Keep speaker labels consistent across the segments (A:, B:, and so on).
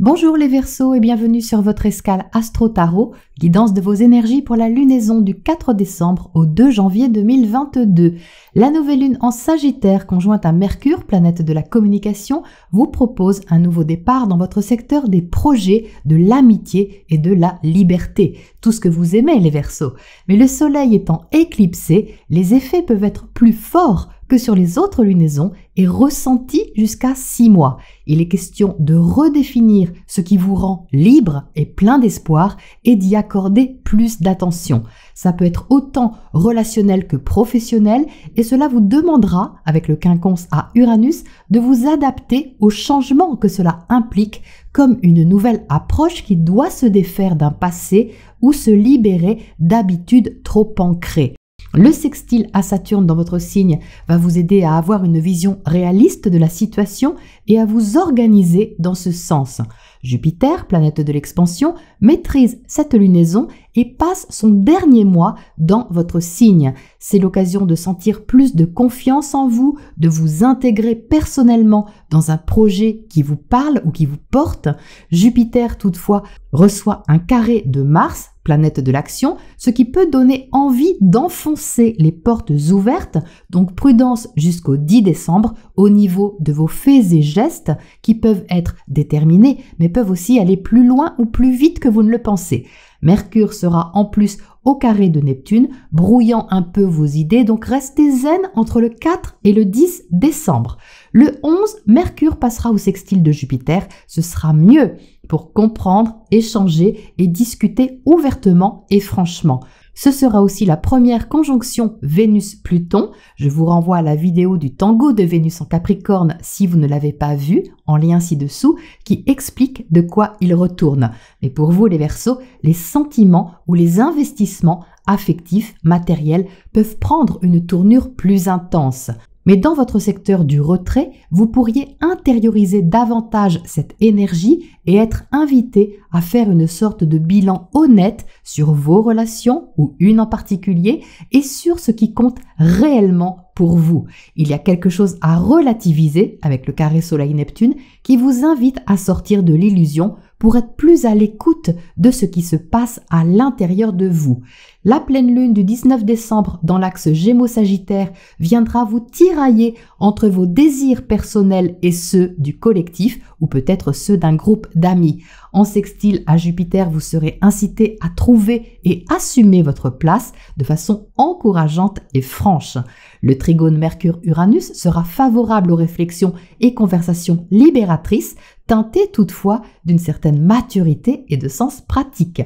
A: Bonjour les Verseaux et bienvenue sur votre escale Astro Tarot, guidance de vos énergies pour la lunaison du 4 décembre au 2 janvier 2022. La nouvelle lune en Sagittaire conjointe à Mercure, planète de la communication, vous propose un nouveau départ dans votre secteur des projets, de l'amitié et de la liberté. Tout ce que vous aimez les Verseaux. Mais le soleil étant éclipsé, les effets peuvent être plus forts que sur les autres lunaisons et ressentis jusqu'à 6 mois. Il est question de redéfinir ce qui vous rend libre et plein d'espoir et d'y accorder plus d'attention. Ça peut être autant relationnel que professionnel et cela vous demandera, avec le quinconce à Uranus, de vous adapter aux changements que cela implique comme une nouvelle approche qui doit se défaire d'un passé ou se libérer d'habitudes trop ancrées. Le sextile à Saturne dans votre signe va vous aider à avoir une vision réaliste de la situation et à vous organiser dans ce sens. Jupiter, planète de l'expansion, maîtrise cette lunaison et passe son dernier mois dans votre signe. C'est l'occasion de sentir plus de confiance en vous, de vous intégrer personnellement dans un projet qui vous parle ou qui vous porte. Jupiter, toutefois, reçoit un carré de Mars, planète de l'action, ce qui peut donner envie d'enfoncer les portes ouvertes, donc prudence jusqu'au 10 décembre au niveau de vos faits et gestes qui peuvent être déterminés, mais peuvent aussi aller plus loin ou plus vite que vous ne le pensez. Mercure sera en plus au carré de Neptune, brouillant un peu vos idées, donc restez zen entre le 4 et le 10 décembre. Le 11, Mercure passera au sextile de Jupiter, ce sera mieux pour comprendre, échanger et discuter ouvertement et franchement. Ce sera aussi la première conjonction Vénus-Pluton. Je vous renvoie à la vidéo du tango de Vénus en Capricorne si vous ne l'avez pas vue, en lien ci-dessous, qui explique de quoi il retourne. Mais pour vous les Verseaux, les sentiments ou les investissements affectifs, matériels peuvent prendre une tournure plus intense. Mais dans votre secteur du retrait, vous pourriez intérioriser davantage cette énergie et être invité à faire une sorte de bilan honnête sur vos relations, ou une en particulier, et sur ce qui compte réellement pour vous. Il y a quelque chose à relativiser avec le carré Soleil-Neptune qui vous invite à sortir de l'illusion pour être plus à l'écoute de ce qui se passe à l'intérieur de vous. La pleine lune du 19 décembre dans l'axe Gémeaux-Sagittaire viendra vous tirailler entre vos désirs personnels et ceux du collectif ou peut-être ceux d'un groupe d'amis. En sextile à Jupiter, vous serez incité à trouver et assumer votre place de façon encourageante et franche. Le trigone Mercure-Uranus sera favorable aux réflexions et conversations libératrices, teintées toutefois d'une certaine maturité et de sens pratique.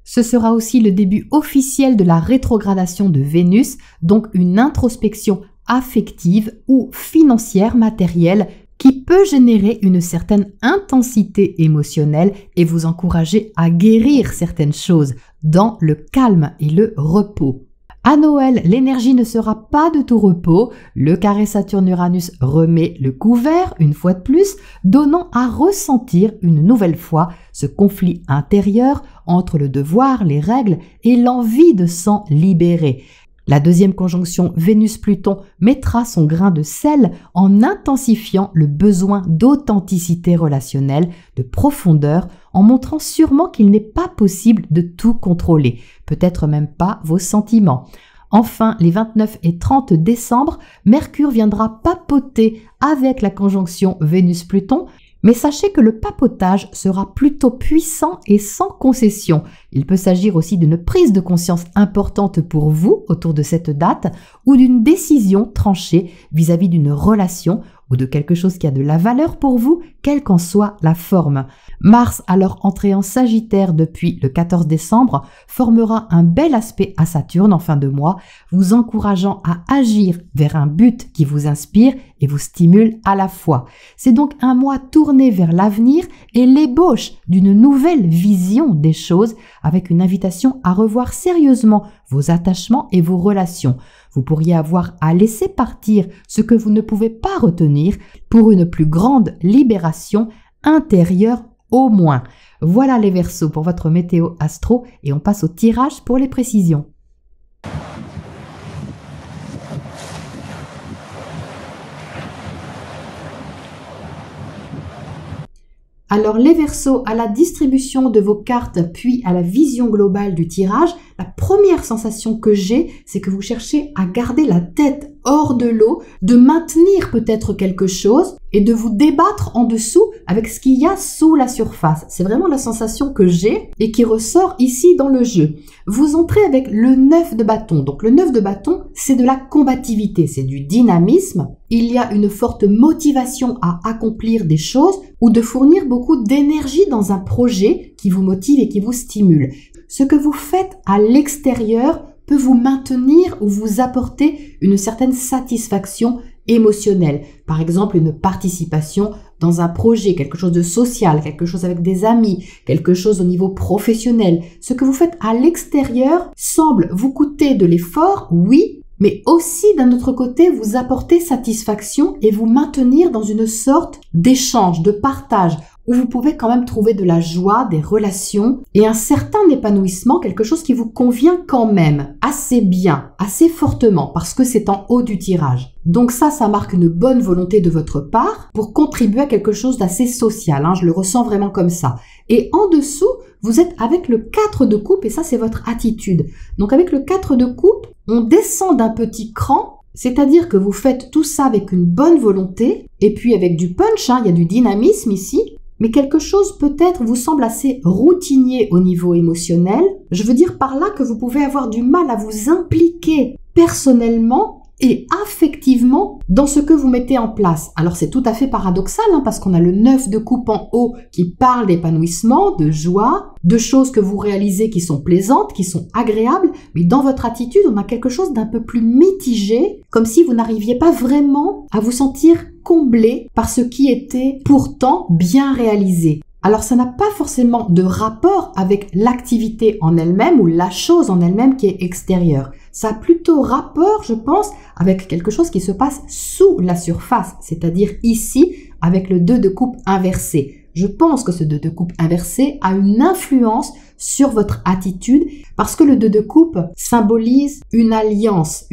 A: Ce sera aussi le début officiel de la rétrogradation de Vénus, donc une introspection affective ou financière matérielle qui peut générer une certaine intensité émotionnelle et vous encourager à guérir certaines choses dans le calme et le repos. À Noël, l'énergie ne sera pas de tout repos. Le carré Saturne-Uranus remet le couvert une fois de plus, donnant à ressentir une nouvelle fois ce conflit intérieur entre le devoir, les règles et l'envie de s'en libérer. La deuxième conjonction Vénus-Pluton mettra son grain de sel en intensifiant le besoin d'authenticité relationnelle, de profondeur, en montrant sûrement qu'il n'est pas possible de tout contrôler, peut-être même pas vos sentiments. Enfin, les 29 et 30 décembre, Mercure viendra papoter avec la conjonction Vénus-Pluton, mais sachez que le papotage sera plutôt puissant et sans concession. Il peut s'agir aussi d'une prise de conscience importante pour vous autour de cette date ou d'une décision tranchée vis-à-vis d'une relation ou de quelque chose qui a de la valeur pour vous, quelle qu'en soit la forme. Mars, alors entré en Sagittaire depuis le 14 décembre, formera un bel aspect à Saturne en fin de mois, vous encourageant à agir vers un but qui vous inspire et vous stimule à la fois. C'est donc un mois tourné vers l'avenir et l'ébauche d'une nouvelle vision des choses avec une invitation à revoir sérieusement vos attachements et vos relations. Vous pourriez avoir à laisser partir ce que vous ne pouvez pas retenir pour une plus grande libération intérieure au moins. Voilà les Verseaux pour votre météo astro et on passe au tirage pour les précisions. Alors les Verseaux, à la distribution de vos cartes puis à la vision globale du tirage, la première sensation que j'ai, c'est que vous cherchez à garder la tête hors de l'eau, de maintenir peut-être quelque chose et de vous débattre en dessous avec ce qu'il y a sous la surface. C'est vraiment la sensation que j'ai et qui ressort ici dans le jeu. Vous entrez avec le 9 de bâton. Donc le 9 de bâton, c'est de la combativité, c'est du dynamisme. Il y a une forte motivation à accomplir des choses ou de fournir beaucoup d'énergie dans un projet qui vous motive et qui vous stimule. Ce que vous faites à l'extérieur peut vous maintenir ou vous apporter une certaine satisfaction émotionnelle. Par exemple, une participation dans un projet, quelque chose de social, quelque chose avec des amis, quelque chose au niveau professionnel. Ce que vous faites à l'extérieur semble vous coûter de l'effort, oui, mais aussi d'un autre côté vous apporter satisfaction et vous maintenir dans une sorte d'échange, de partage, où vous pouvez quand même trouver de la joie, des relations et un certain épanouissement, quelque chose qui vous convient quand même assez bien, assez fortement, parce que c'est en haut du tirage. Donc ça marque une bonne volonté de votre part pour contribuer à quelque chose d'assez social, je le ressens vraiment comme ça. Et en dessous, vous êtes avec le 4 de coupe et ça c'est votre attitude. Donc avec le 4 de coupe, on descend d'un petit cran. C'est-à-dire que vous faites tout ça avec une bonne volonté et puis avec du punch, il y a du dynamisme ici, mais quelque chose peut-être vous semble assez routinier au niveau émotionnel. Je veux dire par là que vous pouvez avoir du mal à vous impliquer personnellement et affectivement dans ce que vous mettez en place. Alors c'est tout à fait paradoxal parce qu'on a le 9 de coupe en haut qui parle d'épanouissement, de joie, de choses que vous réalisez qui sont plaisantes, qui sont agréables, mais dans votre attitude, on a quelque chose d'un peu plus mitigé, comme si vous n'arriviez pas vraiment à vous sentir comblé par ce qui était pourtant bien réalisé. Alors ça n'a pas forcément de rapport avec l'activité en elle-même ou la chose en elle-même qui est extérieure. Ça a plutôt rapport, je pense, avec quelque chose qui se passe sous la surface, c'est-à-dire ici avec le 2 de coupe inversé. Je pense que ce 2 de coupe inversé a une influence sur votre attitude parce que le 2 de coupe symbolise une alliance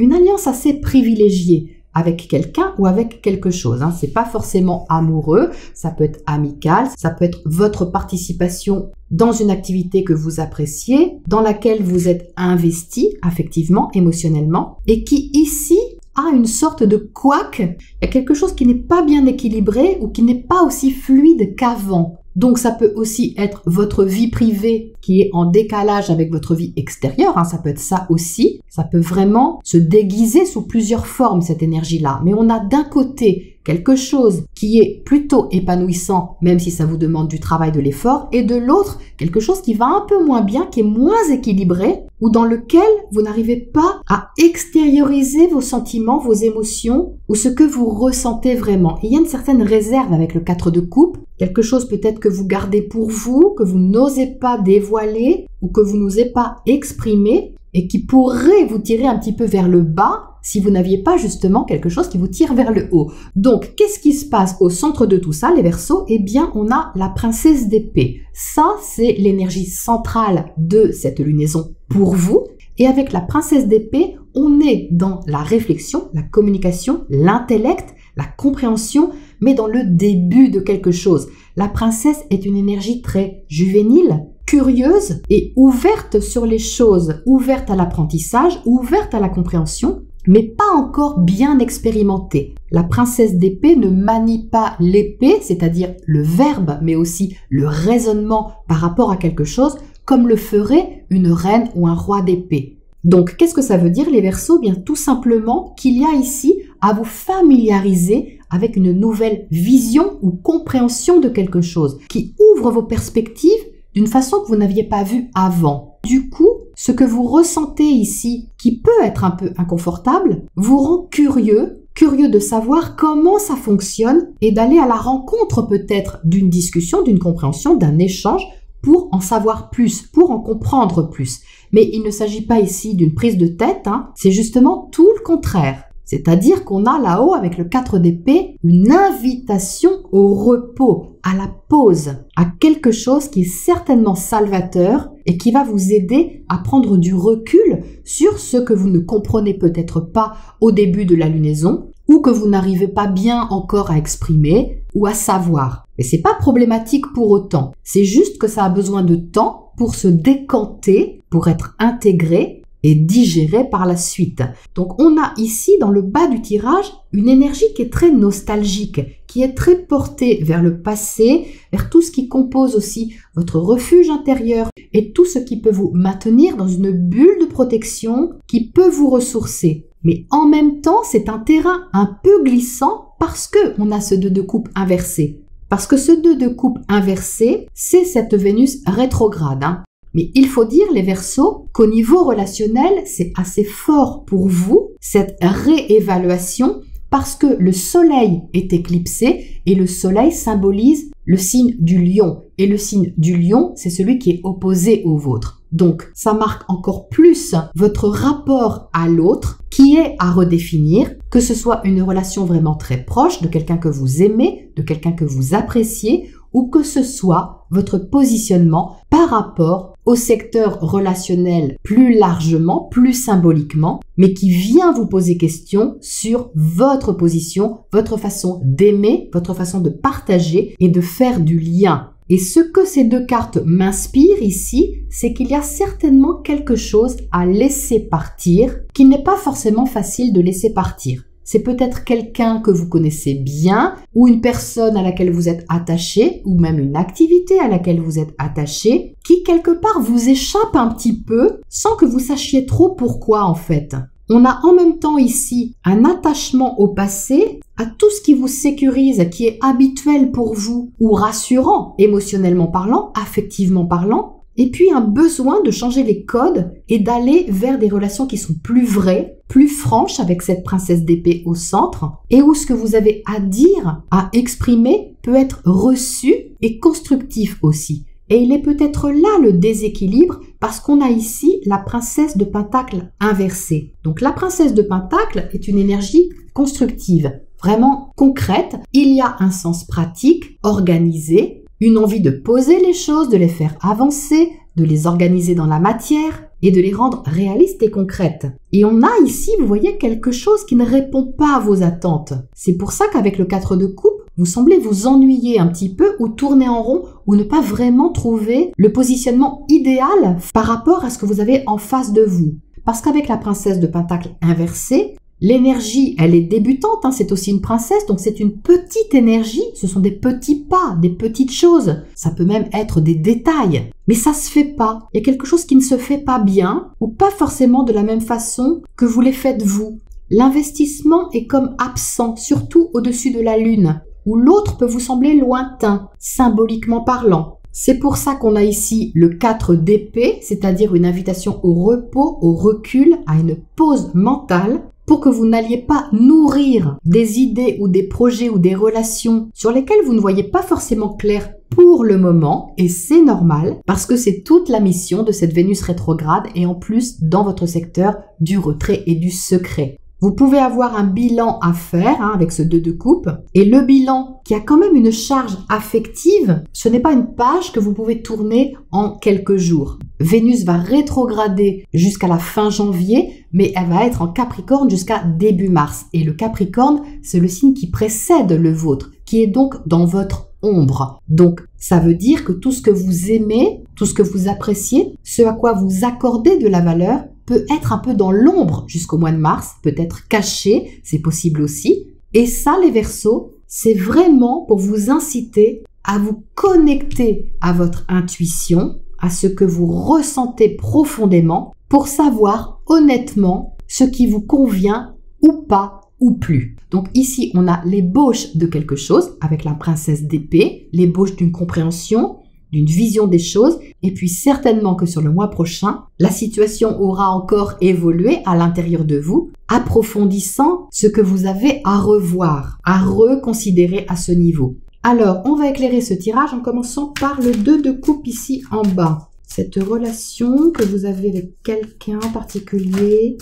A: assez privilégiée avec quelqu'un ou avec quelque chose. C'est pas forcément amoureux, ça peut être amical, ça peut être votre participation dans une activité que vous appréciez, dans laquelle vous êtes investi affectivement, émotionnellement, et qui ici a une sorte de couac. Il y a quelque chose qui n'est pas bien équilibré ou qui n'est pas aussi fluide qu'avant. Donc ça peut aussi être votre vie privée qui est en décalage avec votre vie extérieure, ça peut être ça aussi. Ça peut vraiment se déguiser sous plusieurs formes cette énergie-là. Mais on a d'un côté quelque chose qui est plutôt épanouissant, même si ça vous demande du travail, de l'effort, et de l'autre, quelque chose qui va un peu moins bien, qui est moins équilibré, ou dans lequel vous n'arrivez pas à extérioriser vos sentiments, vos émotions, ou ce que vous ressentez vraiment. Et il y a une certaine réserve avec le 4 de coupe, quelque chose peut-être que vous gardez pour vous, que vous n'osez pas dévoiler, ou que vous n'osez pas exprimer, et qui pourrait vous tirer un petit peu vers le bas, si vous n'aviez pas justement quelque chose qui vous tire vers le haut. Donc, qu'est-ce qui se passe au centre de tout ça, les Verseaux? Eh bien, on a la princesse d'épée. Ça, c'est l'énergie centrale de cette lunaison pour vous. Et avec la princesse d'épée, on est dans la réflexion, la communication, l'intellect, la compréhension, mais dans le début de quelque chose. La princesse est une énergie très juvénile, curieuse et ouverte sur les choses, ouverte à l'apprentissage, ouverte à la compréhension, mais pas encore bien expérimentée. La princesse d'épée ne manie pas l'épée, c'est-à-dire le verbe, mais aussi le raisonnement par rapport à quelque chose, comme le ferait une reine ou un roi d'épée. Donc, qu'est-ce que ça veut dire, les Verseaux? Bien, tout simplement qu'il y a ici à vous familiariser avec une nouvelle vision ou compréhension de quelque chose qui ouvre vos perspectives d'une façon que vous n'aviez pas vue avant. Du coup, ce que vous ressentez ici, qui peut être un peu inconfortable, vous rend curieux de savoir comment ça fonctionne et d'aller à la rencontre peut-être d'une discussion, d'une compréhension, d'un échange pour en savoir plus, pour en comprendre plus. Mais il ne s'agit pas ici d'une prise de tête, c'est justement tout le contraire. C'est-à-dire qu'on a là-haut, avec le 4 d'épée, une invitation au repos, à la pause, à quelque chose qui est certainement salvateur et qui va vous aider à prendre du recul sur ce que vous ne comprenez peut-être pas au début de la lunaison ou que vous n'arrivez pas bien encore à exprimer ou à savoir. Mais c'est pas problématique pour autant. C'est juste que ça a besoin de temps pour se décanter, pour être intégré et digéré par la suite. Donc on a ici dans le bas du tirage une énergie qui est très nostalgique, qui est très portée vers le passé, vers tout ce qui compose aussi votre refuge intérieur et tout ce qui peut vous maintenir dans une bulle de protection qui peut vous ressourcer. Mais en même temps, c'est un terrain un peu glissant parce que on a ce 2 de coupe inversé. Parce que ce 2 de coupe inversé, c'est cette Vénus rétrograde. Mais il faut dire, les Verseaux, qu'au niveau relationnel, c'est assez fort pour vous, cette réévaluation, parce que le soleil est éclipsé et le soleil symbolise le signe du lion. Et le signe du lion, c'est celui qui est opposé au vôtre. Donc, ça marque encore plus votre rapport à l'autre qui est à redéfinir, que ce soit une relation vraiment très proche de quelqu'un que vous aimez, de quelqu'un que vous appréciez, ou que ce soit votre positionnement par rapport au secteur relationnel plus largement, plus symboliquement, mais qui vient vous poser question sur votre position, votre façon d'aimer, votre façon de partager et de faire du lien. Et ce que ces 2 cartes m'inspirent ici, c'est qu'il y a certainement quelque chose à laisser partir, qu'il n'est pas forcément facile de laisser partir. C'est peut-être quelqu'un que vous connaissez bien, ou une personne à laquelle vous êtes attaché, ou même une activité à laquelle vous êtes attaché, qui quelque part vous échappe un petit peu, sans que vous sachiez trop pourquoi en fait. On a en même temps ici un attachement au passé, à tout ce qui vous sécurise, qui est habituel pour vous, ou rassurant, émotionnellement parlant, affectivement parlant, et puis un besoin de changer les codes et d'aller vers des relations qui sont plus vraies, plus franches avec cette princesse d'épée au centre, et où ce que vous avez à dire, à exprimer, peut être reçu et constructif aussi. Et il est peut-être là le déséquilibre parce qu'on a ici la princesse de Pentacle inversée. Donc la princesse de Pentacle est une énergie constructive, vraiment concrète. Il y a un sens pratique, organisé, une envie de poser les choses, de les faire avancer, de les organiser dans la matière et de les rendre réalistes et concrètes. Et on a ici, vous voyez, quelque chose qui ne répond pas à vos attentes. C'est pour ça qu'avec le 4 de coupe, vous semblez vous ennuyer un petit peu ou tourner en rond ou ne pas vraiment trouver le positionnement idéal par rapport à ce que vous avez en face de vous. Parce qu'avec la princesse de Pentacle inversée, l'énergie, elle est débutante, c'est aussi une princesse, donc c'est une petite énergie, ce sont des petits pas, des petites choses. Ça peut même être des détails, mais ça se fait pas. Il y a quelque chose qui ne se fait pas bien, ou pas forcément de la même façon que vous les faites vous. L'investissement est comme absent, surtout au-dessus de la lune, où l'autre peut vous sembler lointain, symboliquement parlant. C'est pour ça qu'on a ici le 4 d'épée, c'est-à-dire une invitation au repos, au recul, à une pause mentale, pour que vous n'alliez pas nourrir des idées ou des projets ou des relations sur lesquelles vous ne voyez pas forcément clair pour le moment, et c'est normal, parce que c'est toute la mission de cette Vénus rétrograde, et en plus dans votre secteur du retrait et du secret. Vous pouvez avoir un bilan à faire avec ce 2 de coupe, et le bilan qui a quand même une charge affective, ce n'est pas une page que vous pouvez tourner en quelques jours. Vénus va rétrograder jusqu'à la fin janvier, mais elle va être en Capricorne jusqu'à début mars. Et le Capricorne, c'est le signe qui précède le vôtre, qui est donc dans votre ombre. Donc, ça veut dire que tout ce que vous aimez, tout ce que vous appréciez, ce à quoi vous accordez de la valeur, peut être un peu dans l'ombre jusqu'au mois de mars, peut être caché, c'est possible aussi. Et ça, les Verseaux, c'est vraiment pour vous inciter à vous connecter à votre intuition, à ce que vous ressentez profondément, pour savoir honnêtement ce qui vous convient ou pas ou plus. Donc ici, on a l'ébauche de quelque chose avec la princesse d'épée, l'ébauche d'une compréhension, d'une vision des choses, et puis certainement que sur le mois prochain, la situation aura encore évolué à l'intérieur de vous, approfondissant ce que vous avez à revoir, à reconsidérer à ce niveau. Alors, on va éclairer ce tirage en commençant par le 2 de coupe ici en bas. Cette relation que vous avez avec quelqu'un en particulier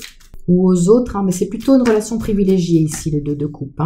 A: ou aux autres, mais c'est plutôt une relation privilégiée ici, le 2 de coupe.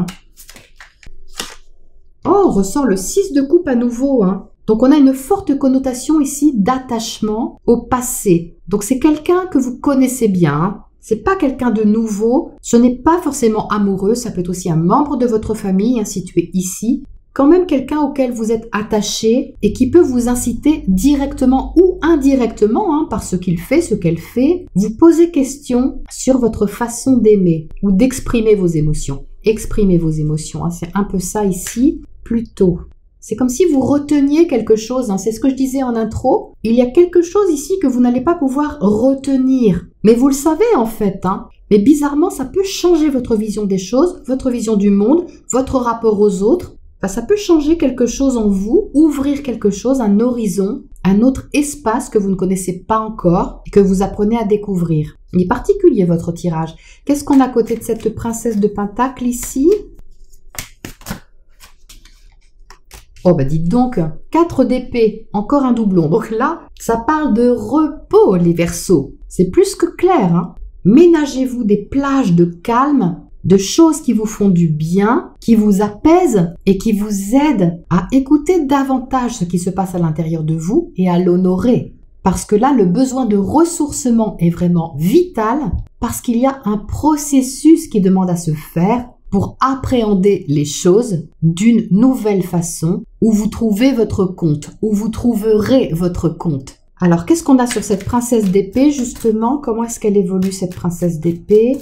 A: Oh, on ressort le 6 de coupe à nouveau. Donc, on a une forte connotation ici d'attachement au passé. Donc, c'est quelqu'un que vous connaissez bien. C'est pas quelqu'un de nouveau, ce n'est pas forcément amoureux, ça peut être aussi un membre de votre famille situé ici. Quand même quelqu'un auquel vous êtes attaché et qui peut vous inciter directement ou indirectement, par ce qu'il fait, ce qu'elle fait, vous poser question sur votre façon d'aimer ou d'exprimer vos émotions. Exprimez vos émotions, c'est un peu ça ici, plutôt. C'est comme si vous reteniez quelque chose, c'est ce que je disais en intro. Il y a quelque chose ici que vous n'allez pas pouvoir retenir. Mais vous le savez en fait, Mais bizarrement, ça peut changer votre vision des choses, votre vision du monde, votre rapport aux autres. Ça peut changer quelque chose en vous, ouvrir quelque chose, un horizon, un autre espace que vous ne connaissez pas encore et que vous apprenez à découvrir. Il est particulier votre tirage. Qu'est-ce qu'on a à côté de cette princesse de Pentacle ici? Oh dites donc, 4 d'épée, encore un doublon. Donc là, ça parle de repos les Verseaux. C'est plus que clair. Ménagez-vous des plages de calme, de choses qui vous font du bien, qui vous apaisent et qui vous aident à écouter davantage ce qui se passe à l'intérieur de vous et à l'honorer. Parce que là, le besoin de ressourcement est vraiment vital parce qu'il y a un processus qui demande à se faire pour appréhender les choses d'une nouvelle façon où vous trouvez votre compte, où vous trouverez votre compte. Alors, qu'est-ce qu'on a sur cette princesse d'épée, justement? Comment est-ce qu'elle évolue, cette princesse d'épée?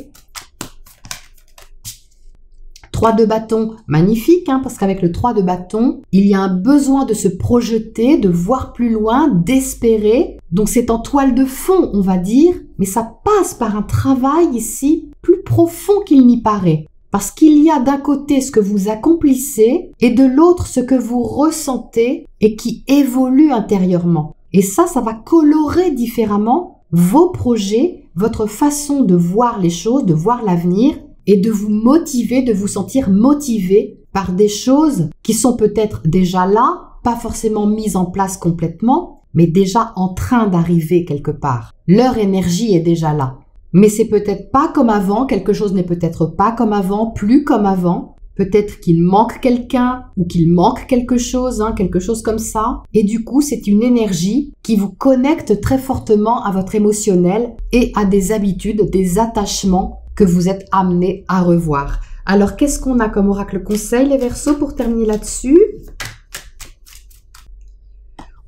A: 3 de bâton, magnifique, parce qu'avec le 3 de bâton, il y a un besoin de se projeter, de voir plus loin, d'espérer. Donc c'est en toile de fond, on va dire, mais ça passe par un travail ici plus profond qu'il n'y paraît. Parce qu'il y a d'un côté ce que vous accomplissez et de l'autre ce que vous ressentez et qui évolue intérieurement. Et ça va colorer différemment vos projets, votre façon de voir les choses, de voir l'avenir et de vous motiver, de vous sentir motivé par des choses qui sont peut-être déjà là, pas forcément mises en place complètement, mais déjà en train d'arriver quelque part. Leur énergie est déjà là. Mais c'est peut-être pas comme avant, quelque chose n'est peut-être pas comme avant, plus comme avant. Peut-être qu'il manque quelqu'un ou qu'il manque quelque chose comme ça. Et du coup, c'est une énergie qui vous connecte très fortement à votre émotionnel et à des habitudes, des attachements que vous êtes amenés à revoir. Alors, qu'est-ce qu'on a comme oracle conseil, les Verseaux, pour terminer là-dessus?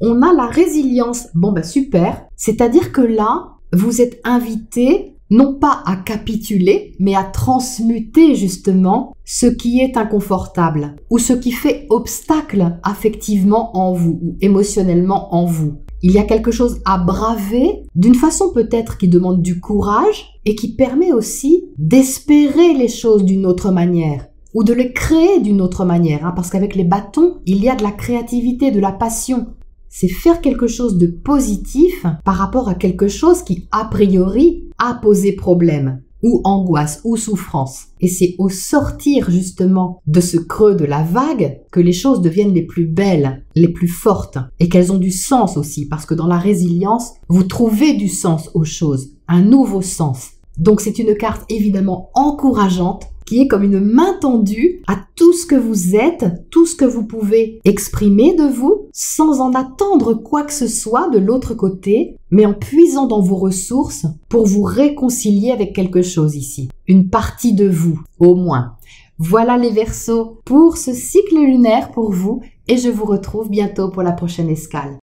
A: On a la résilience. Super. C'est-à-dire que là, vous êtes invité non pas à capituler, mais à transmuter justement ce qui est inconfortable ou ce qui fait obstacle affectivement en vous ou émotionnellement en vous. Il y a quelque chose à braver d'une façon peut-être qui demande du courage et qui permet aussi d'espérer les choses d'une autre manière ou de les créer d'une autre manière, parce qu'avec les bâtons, il y a de la créativité, de la passion. C'est faire quelque chose de positif par rapport à quelque chose qui, a priori, a posé problème, ou angoisse, ou souffrance. Et c'est au sortir justement de ce creux de la vague que les choses deviennent les plus belles, les plus fortes, et qu'elles ont du sens aussi, parce que dans la résilience, vous trouvez du sens aux choses, un nouveau sens. Donc c'est une carte évidemment encourageante, qui est comme une main tendue à tout ce que vous êtes, tout ce que vous pouvez exprimer de vous, sans en attendre quoi que ce soit de l'autre côté, mais en puisant dans vos ressources pour vous réconcilier avec quelque chose ici. Une partie de vous, au moins. Voilà les Verseaux pour ce cycle lunaire pour vous, et je vous retrouve bientôt pour la prochaine escale.